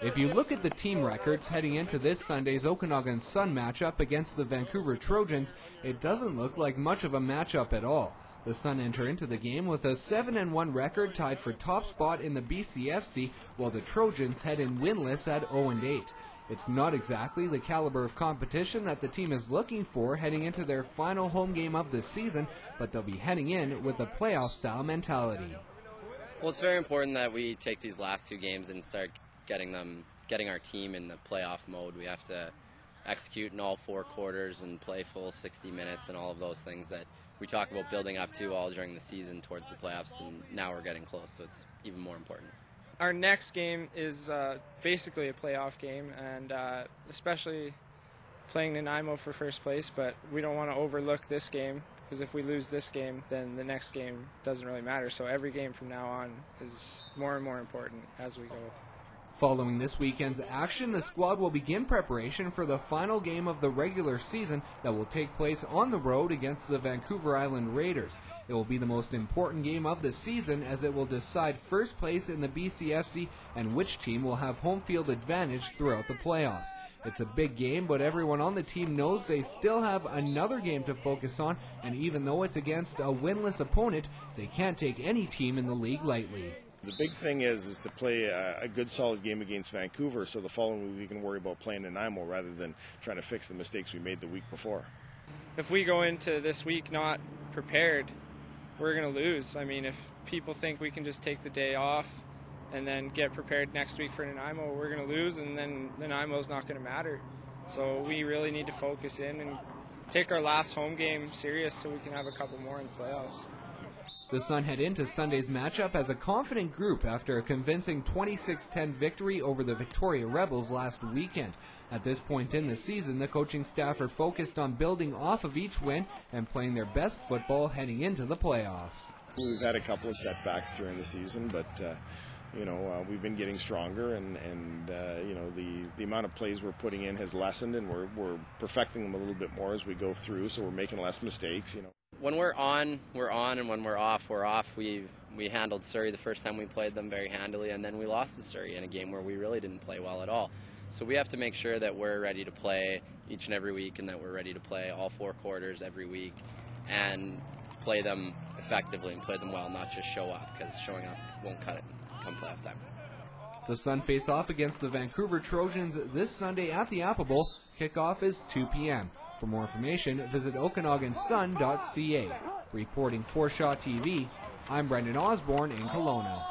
If you look at the team records heading into this Sunday's Okanagan Sun matchup against the Vancouver Trojans, it doesn't look like much of a matchup at all. The Sun enter into the game with a 7-1 record, tied for top spot in the BCFC, while the Trojans head in winless at 0-8. It's not exactly the caliber of competition that the team is looking for heading into their final home game of the season, but they'll be heading in with a playoff-style mentality. Well, it's very important that we take these last two games and start getting our team in the playoff mode. We have to execute in all four quarters and play full 60 minutes and all of those things that we talk about building up to all during the season towards the playoffs, and now we're getting close, so it's even more important. Our next game is basically a playoff game, and especially playing Nanaimo for first place, but we don't want to overlook this game, because if we lose this game, then the next game doesn't really matter. So every game from now on is more and more important as we go. Following this weekend's action, the squad will begin preparation for the final game of the regular season that will take place on the road against the Vancouver Island Raiders. It will be the most important game of the season, as it will decide first place in the BCFC and which team will have home field advantage throughout the playoffs. It's a big game, but everyone on the team knows they still have another game to focus on, and even though it's against a winless opponent, they can't take any team in the league lightly. The big thing is to play a good solid game against Vancouver, so the following week we can worry about playing Nanaimo rather than trying to fix the mistakes we made the week before. If we go into this week not prepared, we're going to lose. I mean, if people think we can just take the day off and then get prepared next week for Nanaimo, we're going to lose, and then Nanaimo's not going to matter. So we really need to focus in and take our last home game serious so we can have a couple more in the playoffs. The Sun head into Sunday's matchup as a confident group after a convincing 26-10 victory over the Victoria Rebels last weekend. At this point in the season, the coaching staff are focused on building off of each win and playing their best football heading into the playoffs. We've had a couple of setbacks during the season, but we've been getting stronger, and the amount of plays we're putting in has lessened, and we're perfecting them a little bit more as we go through, so we're making less mistakes. When we're on, and when we're off, we're off. We handled Surrey the first time we played them very handily, and then we lost to Surrey in a game where we really didn't play well at all. So we have to make sure that we're ready to play each and every week, and that we're ready to play all four quarters every week and play them effectively and play them well, not just show up, because showing up won't cut it come playoff time. The Sun face off against the Vancouver Trojans this Sunday at the Apple Bowl. Kickoff is 2 p.m. For more information, visit OkanaganSun.ca. Reporting for Shaw TV, I'm Brendan Osborne in Kelowna.